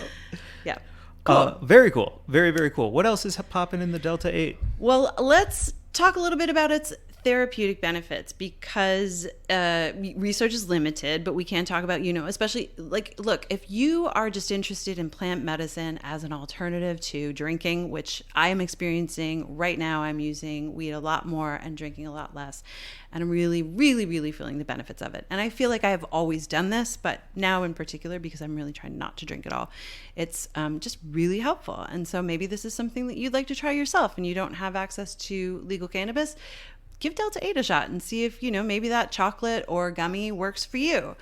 Yeah. Cool. Very cool. Very, very cool. What else is popping in the Delta 8? Well, let's talk a little bit about its therapeutic benefits because research is limited, but we can talk about, especially look, if you are just interested in plant medicine as an alternative to drinking, which I am experiencing right now, I'm using weed a lot more and drinking a lot less. And I'm really, really, really feeling the benefits of it. And I feel like I have always done this, but now in particular, because I'm really trying not to drink at all, it's just really helpful. And so maybe this is something that you'd like to try yourself and you don't have access to legal cannabis. Give Delta 8 a shot and see if, maybe that chocolate or gummy works for you.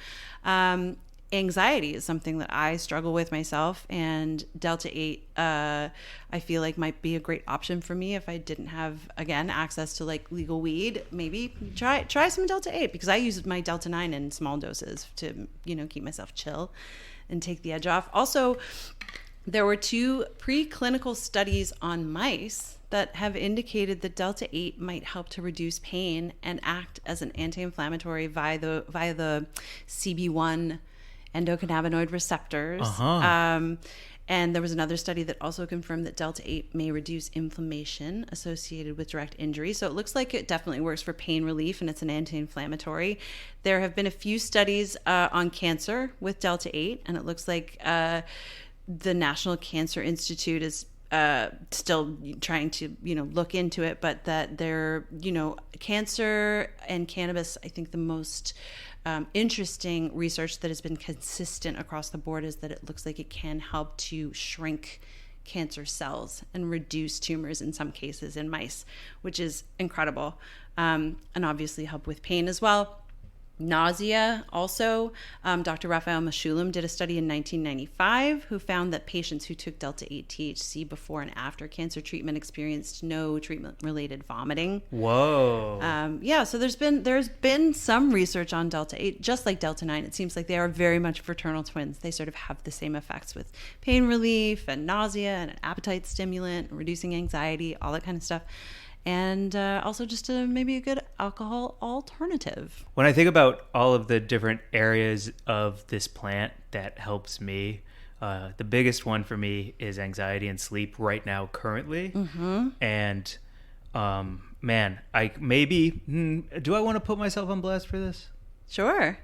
Anxiety is something that I struggle with myself, and Delta 8 I feel like might be a great option for me if I didn't have, again, access to like legal weed. Maybe try some Delta 8 because I use my Delta 9 in small doses to, keep myself chill and take the edge off. Also, there were 2 preclinical studies on mice that have indicated that Delta 8 might help to reduce pain and act as an anti-inflammatory via the CB1 endocannabinoid receptors. And there was another study that also confirmed that Delta 8 may reduce inflammation associated with direct injury. So it looks like it definitely works for pain relief and it's an anti-inflammatory. There have been a few studies on cancer with Delta 8, and it looks like the National Cancer Institute is still trying to, look into it, but that they're, cancer and cannabis, I think the most interesting research that has been consistent across the board is that it looks like it can help to shrink cancer cells and reduce tumors in some cases in mice, which is incredible. And obviously help with pain as well. Nausea also. Dr. Raphael Mechoulam did a study in 1995 who found that patients who took Delta 8 THC before and after cancer treatment experienced no treatment-related vomiting. Whoa. So there's been some research on Delta 8, just like Delta 9. It seems like they are very much fraternal twins. They sort of have the same effects with pain relief and nausea and an appetite stimulant, reducing anxiety, all that kind of stuff. And also just maybe a good alcohol alternative. When I think about all of the different areas of this plant that helps me, the biggest one for me is anxiety and sleep right now currently. Mm-hmm. And man, do I want to put myself on blast for this? Sure.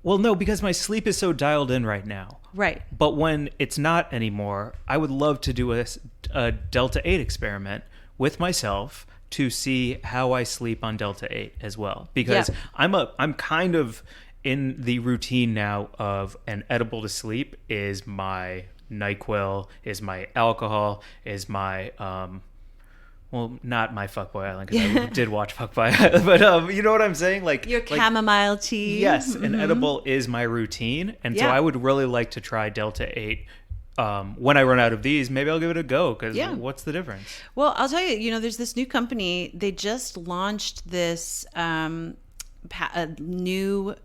Well, no, because my sleep is so dialed in right now. Right. But when it's not anymore, I would love to do a Delta 8 experiment with myself to see how I sleep on Delta 8 as well. Because I'm kind of in the routine now of an edible to sleep is my NyQuil, is my alcohol, is my well, not my Fuckboy Island, because I did watch Fuckboy Island, but you know what I'm saying? Like your chamomile tea. Yes, an edible is my routine, and so I would really like to try Delta 8. When I run out of these, maybe I'll give it a go, because what's the difference? Well, I'll tell you, there's this new company. They just launched this new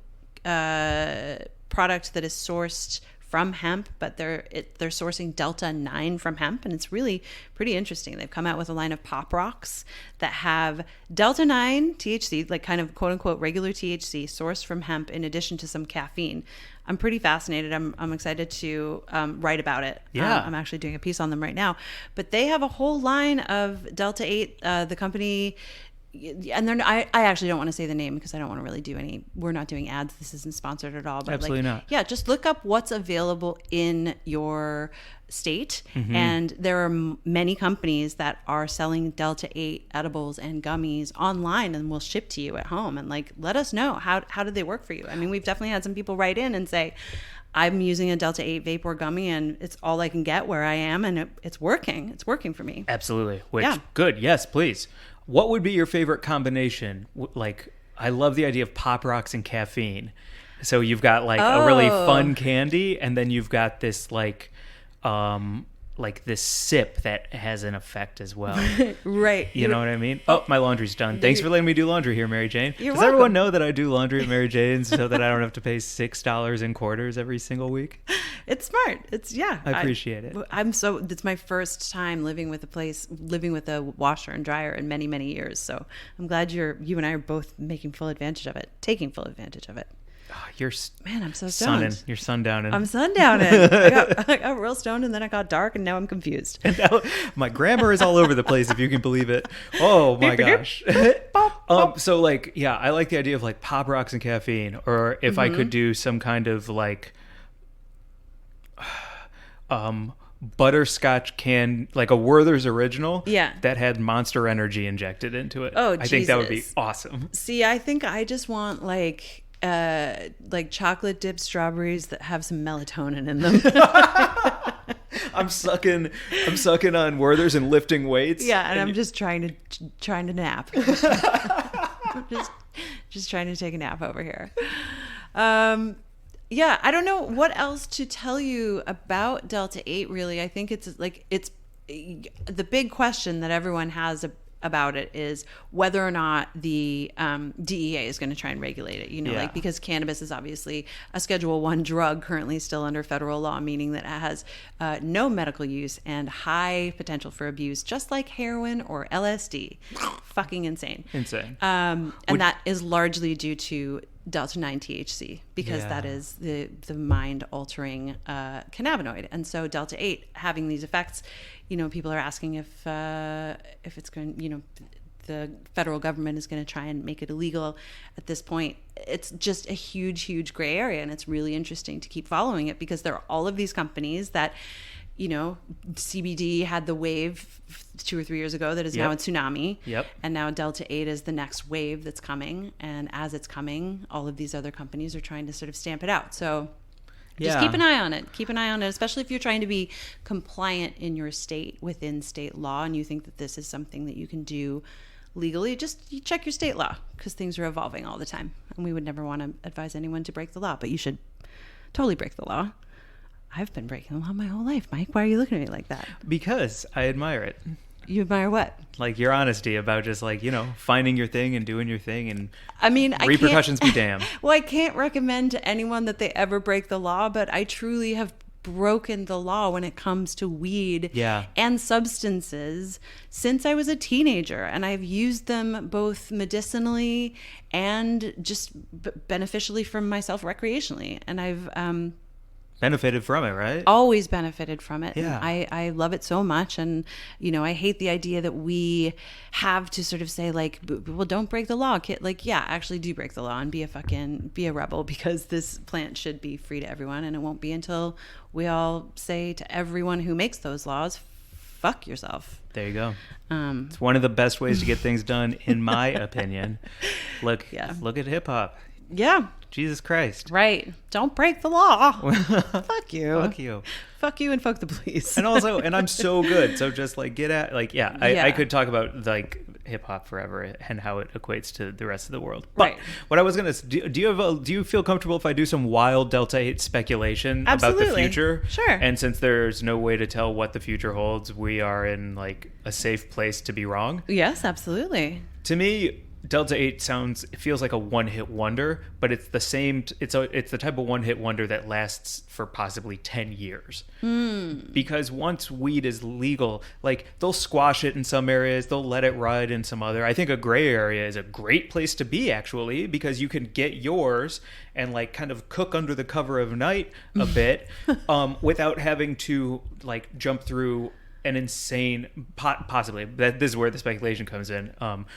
product that is sourced from hemp, but they're sourcing Delta 9 from hemp, and it's really pretty interesting. They've come out with a line of pop rocks that have Delta 9 THC, like kind of quote unquote regular THC, sourced from hemp in addition to some caffeine. I'm pretty fascinated. I'm excited to write about it. Yeah. I'm actually doing a piece on them right now. But they have a whole line of Delta 8. The company, and they're I actually don't want to say the name because I don't want to really do any. We're not doing ads. This isn't sponsored at all. But Absolutely not. Yeah, just look up what's available in your state, and there are many companies that are selling Delta 8 edibles and gummies online, and will ship to you at home. And like, let us know how did they work for you. I mean, we've definitely had some people write in and say, I'm using a Delta 8 vape or gummy, and it's all I can get where I am, and it's working. It's working for me. Absolutely. Which, Yeah. good. Yes, please. What would be your favorite combination? Like, I love the idea of Pop Rocks and caffeine. So you've got like a really fun candy, and then you've got this like this sip that has an effect as well. Right. You know what I mean? Oh, my laundry's done. Thanks for letting me do laundry here, Mary Jane. You're Does welcome. everyone know that I do laundry at Mary Jane's so that I don't have to pay $6 in quarters every single week? It's smart. It's yeah. I appreciate it. It's my first time living with a washer and dryer in many, many years. So I'm glad you and I are both taking full advantage of it. Oh, you're Man, I'm so stoned. You're sundowning. I'm sundowning. I got real stoned, and then I got dark, and now I'm confused. And now, my grammar is all over the place, if you can believe it. Oh my gosh. So like, yeah, I like the idea of like Pop Rocks and caffeine, or if I could do some kind of like butterscotch like a Werther's original, that had Monster Energy injected into it. Oh, I think that would be awesome. See, I think I just want like chocolate dipped strawberries that have some melatonin in them. I'm sucking on Werther's and lifting weights. Yeah, and I'm just trying to nap. just trying to take a nap over here. Yeah, I don't know what else to tell you about Delta 8 really. I think it's the big question that everyone has about it is whether or not the DEA is going to try and regulate it, like, because cannabis is obviously a Schedule 1 drug currently still under federal law, meaning that it has no medical use and high potential for abuse, just like heroin or LSD. Fucking insane. And that is largely due to Delta 9 THC, because that is the mind altering cannabinoid. And so Delta 8 having these effects, people are asking if it's going, the federal government is going to try and make it illegal at this point. It's just a huge, huge gray area. And it's really interesting to keep following it, because there are all of these companies that, CBD had the wave 2 or 3 years ago that is now a tsunami. And now Delta 8 is the next wave that's coming. And as it's coming, all of these other companies are trying to sort of stamp it out. So just keep an eye on it. Keep an eye on it, especially if you're trying to be compliant in your state within state law and you think that this is something that you can do legally. Just you check your state law, because things are evolving all the time. And we would never want to advise anyone to break the law, but you should totally break the law. I've been breaking the law my whole life, Mike. Why are you looking at me like that? Because I admire it. You admire what? Like your honesty about just like, finding your thing and doing your thing, and repercussions be damned. Well, I can't recommend to anyone that they ever break the law, but I truly have broken the law when it comes to weed and substances since I was a teenager, and I've used them both medicinally and just beneficially for myself recreationally, and I've benefited from it, right? Always benefited from it. Yeah. I love it so much. And, I hate the idea that we have to sort of say like, well, don't break the law, kid. Like, actually do break the law and be a rebel, because this plant should be free to everyone. And it won't be until we all say to everyone who makes those laws, fuck yourself. There you go. It's one of the best ways to get things done, in my opinion. Look at hip hop. Yeah. Jesus Christ. Right. Don't break the law. Fuck you. Fuck you. Fuck you and fuck the police. And also, and I'm so good. So just like get at, like, I could talk about like hip hop forever and how it equates to the rest of the world. But what I was going to do you feel comfortable if I do some wild Delta 8 speculation about the future? Sure. And since there's no way to tell what the future holds, we are in like a safe place to be wrong. Yes, absolutely. To me, Delta 8 feels like a one-hit wonder, but it's the same. It's the type of one-hit wonder that lasts for possibly 10 years. Because once weed is legal, like they'll squash it in some areas, they'll let it ride in some other. I think a gray area is a great place to be, actually, because you can get yours and like kind of cook under the cover of night a bit, without having to like jump through an insane, possibly, that this is where the speculation comes in,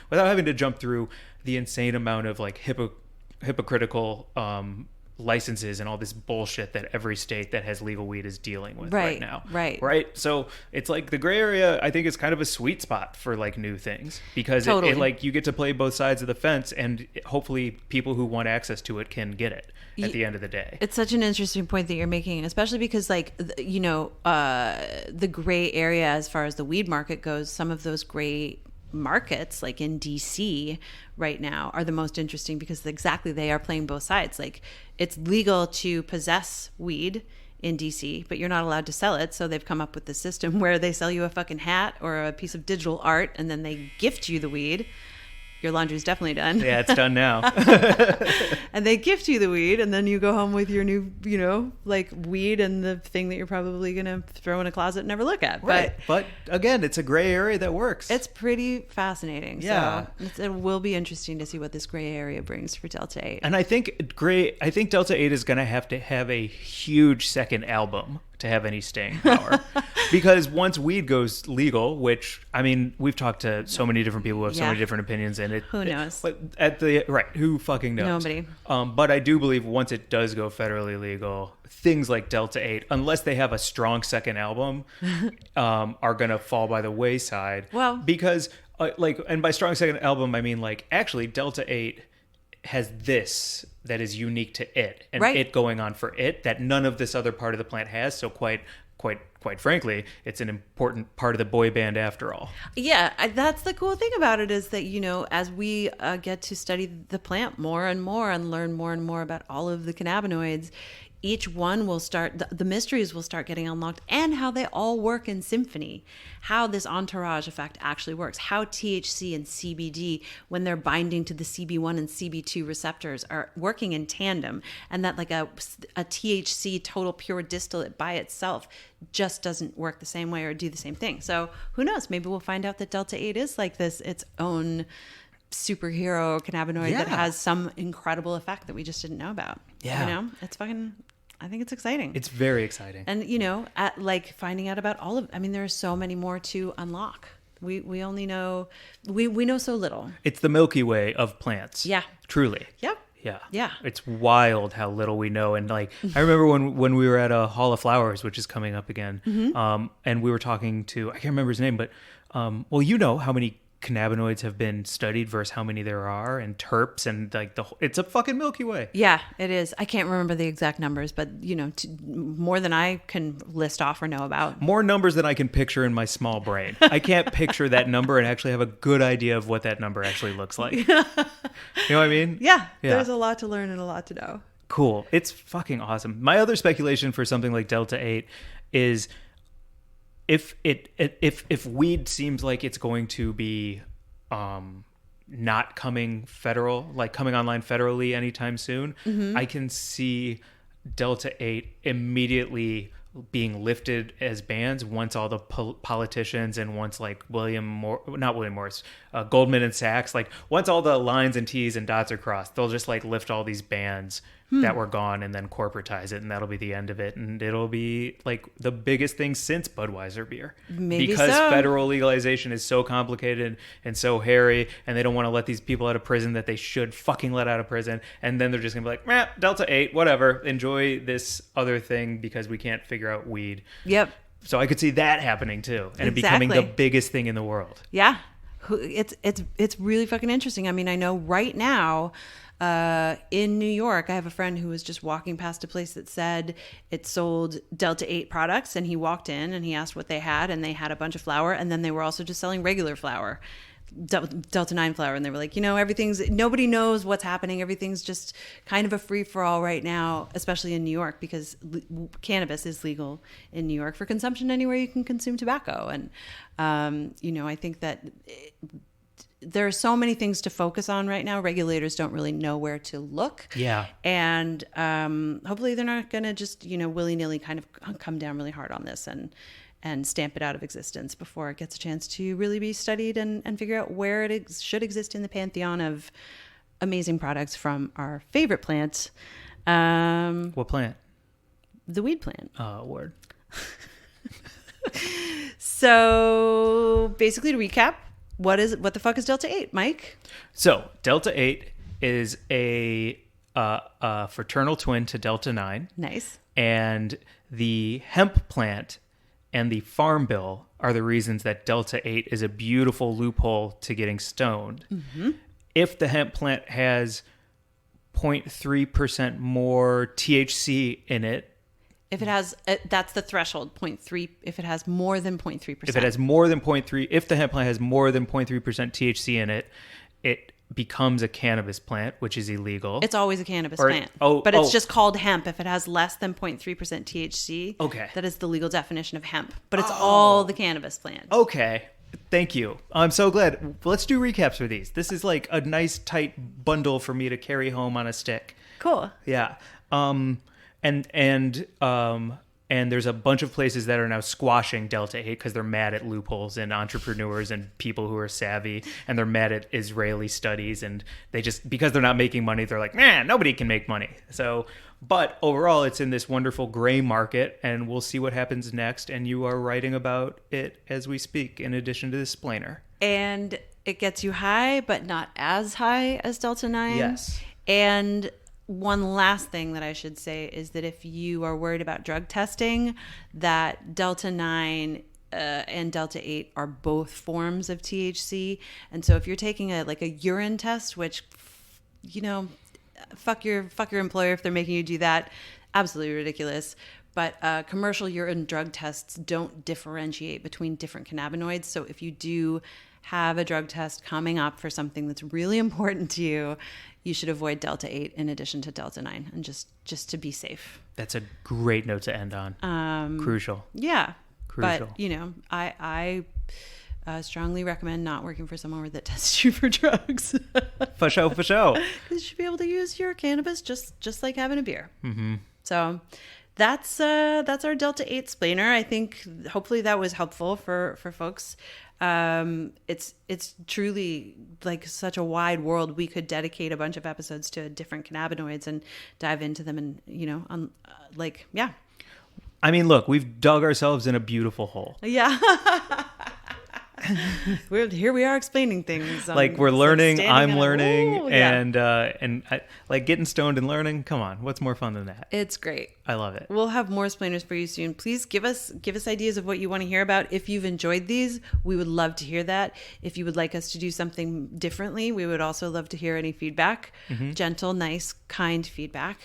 without having to jump through the insane amount of like hypocritical licenses and all this bullshit that every state that has legal weed is dealing with right now. Right. So it's like the gray area, I think, is kind of a sweet spot for like new things, because it like you get to play both sides of the fence, and hopefully people who want access to it can get it at the end of the day. It's such an interesting point that you're making, especially because like, you know, the gray area as far as the weed market goes, some of those gray markets like in DC right now are the most interesting, because exactly they are playing both sides. Like, it's legal to possess weed in DC, but you're not allowed to sell it. So they've come up with this system where they sell you a fucking hat or a piece of digital art, and then they gift you the weed. Your laundry's definitely done. Yeah, it's done now. And they gift you the weed, and then you go home with your new, you know, like weed and the thing that you're probably going to throw in a closet and never look at. Right. But again, it's a gray area that works. It's pretty fascinating. Yeah. So it will be interesting to see what this gray area brings for Delta 8. And I think Delta 8 is going to have a huge second album to have any staying power. Because once weed goes legal, which, I mean, we've talked to so many different people who have so many different opinions, and who knows? Who fucking knows? Nobody. But I do believe once it does go federally legal, things like Delta 8, unless they have a strong second album, are going to fall by the wayside. Well, because and by strong second album, I mean like actually Delta 8 has this that is unique to it, and it going on for it that none of this other part of the plant has. So quite frankly, it's an important part of the boy band after all. Yeah, that's the cool thing about it, is that, you know, as we get to study the plant more and more and learn more and more about all of the cannabinoids, each one will start, the mysteries will start getting unlocked, and how they all work in symphony, how this entourage effect actually works, how THC and CBD, when they're binding to the CB1 and CB2 receptors, are working in tandem, and that like a THC total pure distillate by itself just doesn't work the same way or do the same thing. So who knows? Maybe we'll find out that Delta 8 is like this, its own superhero cannabinoid that has some incredible effect that we just didn't know about. Yeah. You know, it's fucking, I think it's exciting. It's very exciting. And, you know, like finding out about all of, I mean, there are so many more to unlock. We only know, we know so little. It's the Milky Way of plants. Yeah. Truly. Yep. Yeah. Yeah. It's wild how little we know. And like, I remember when we were at a Hall of Flowers, which is coming up again, and we were talking to, I can't remember his name, but, well, you know how many cannabinoids have been studied versus how many there are, and terps, and like it's a fucking Milky Way. Yeah, it is. I can't remember the exact numbers, but you know, more than I can list off or know about. More numbers than I can picture in my small brain. I can't picture that number and actually have a good idea of what that number actually looks like. You know what I mean? Yeah. There's a lot to learn and a lot to know. Cool. It's fucking awesome. My other speculation for something like Delta 8 is if weed seems like it's going to be not coming coming online federally anytime soon, I can see Delta 8 immediately being lifted as bans once all the politicians and once like Goldman and Sachs, like once all the lines and T's and dots are crossed, they'll just like lift all these bans that were gone and then corporatize it, and that'll be the end of it, and it'll be like the biggest thing since Budweiser beer. Maybe because so. Federal legalization is so complicated and so hairy, and they don't want to let these people out of prison that they should fucking let out of prison, and then they're just gonna be like, Delta 8, whatever, enjoy this other thing because we can't figure out weed. Yep. So I could see that happening too, and it becoming the biggest thing in the world. Yeah. It's really fucking interesting. I mean, I know right now, in New York, I have a friend who was just walking past a place that said it sold Delta 8 products, and he walked in and he asked what they had, and they had a bunch of flour, and then they were also just selling regular flour, Delta 9 flour, and they were like, you know, nobody knows what's happening. Everything's just kind of a free-for-all right now, especially in New York, because cannabis is legal in New York for consumption anywhere you can consume tobacco. And, you know, I think that there are so many things to focus on right now. Regulators don't really know where to look. Yeah. And hopefully they're not going to just, you know, willy-nilly kind of come down really hard on this and stamp it out of existence before it gets a chance to really be studied and figure out where it should exist in the pantheon of amazing products from our favorite plant. What plant? The weed plant. Word. So basically, to recap, what the fuck is Delta 8, Mike? So Delta 8 is a fraternal twin to Delta 9. Nice. And the hemp plant and the farm bill are the reasons that Delta 8 is a beautiful loophole to getting stoned. Mm-hmm. If the hemp plant has 0.3% more THC in it. If it has, that's the threshold, 0.3. If it has more than 0.3%. If it has more than 0.3, if the hemp plant has more than 0.3% THC in it, it becomes a cannabis plant, which is illegal. It's always a cannabis plant. But it's just called hemp if it has less than 0.3% THC. Okay. That is the legal definition of hemp. But it's all the cannabis plants. Okay. Thank you. I'm so glad. Let's do recaps for these. This is like a nice tight bundle for me to carry home on a stick. Cool. Yeah. And there's a bunch of places that are now squashing Delta 8 because they're mad at loopholes and entrepreneurs and people who are savvy, and they're mad at Israeli studies, and they just, because they're not making money, they're like, man, nobody can make money. So, but overall, it's in this wonderful gray market, and we'll see what happens next. And you are writing about it as we speak, in addition to the Splainer. And it gets you high, but not as high as Delta 9. Yes. And one last thing that I should say is that if you are worried about drug testing, that Delta 9 and Delta 8 are both forms of THC. And so if you're taking a urine test, which, you know, fuck your employer if they're making you do that, absolutely ridiculous. But commercial urine drug tests don't differentiate between different cannabinoids. So if you do have a drug test coming up for something that's really important to you, you should avoid Delta 8 in addition to Delta 9, and just to be safe. That's a great note to end on. Crucial. Yeah. Crucial. But, you know, I strongly recommend not working for someone that tests you for drugs. For sure. Because you should be able to use your cannabis just like having a beer. Mm-hmm. So that's our Delta 8 Splainer. I think hopefully that was helpful for folks. It's truly like such a wide world. We could dedicate a bunch of episodes to different cannabinoids and dive into them, and yeah. I mean, look, we've dug ourselves in a beautiful hole. Yeah. Here we are explaining things. Like we're learning, I'm learning, ooh, yeah. and like getting stoned and learning. Come on, what's more fun than that? It's great. I love it. We'll have more Splainers for you soon. Please give us ideas of what you want to hear about. If you've enjoyed these, we would love to hear that. If you would like us to do something differently, we would also love to hear any feedback. Mm-hmm. Gentle, nice, kind feedback.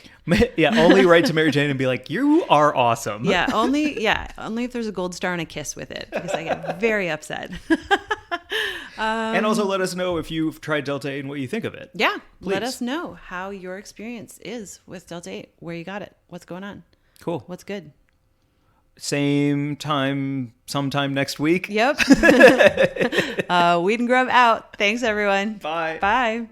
Yeah, only write to Mary Jane and be like, "You are awesome." Yeah, only if there's a gold star and a kiss with it, because I get very upset. And also let us know if you've tried Delta 8 and what you think of it. Yeah, please. Let us know how your experience is with Delta 8, where you got it, what's going on. Cool. What's good. Same time, sometime next week. Yep. Weed and Grub out. Thanks, everyone. Bye. Bye.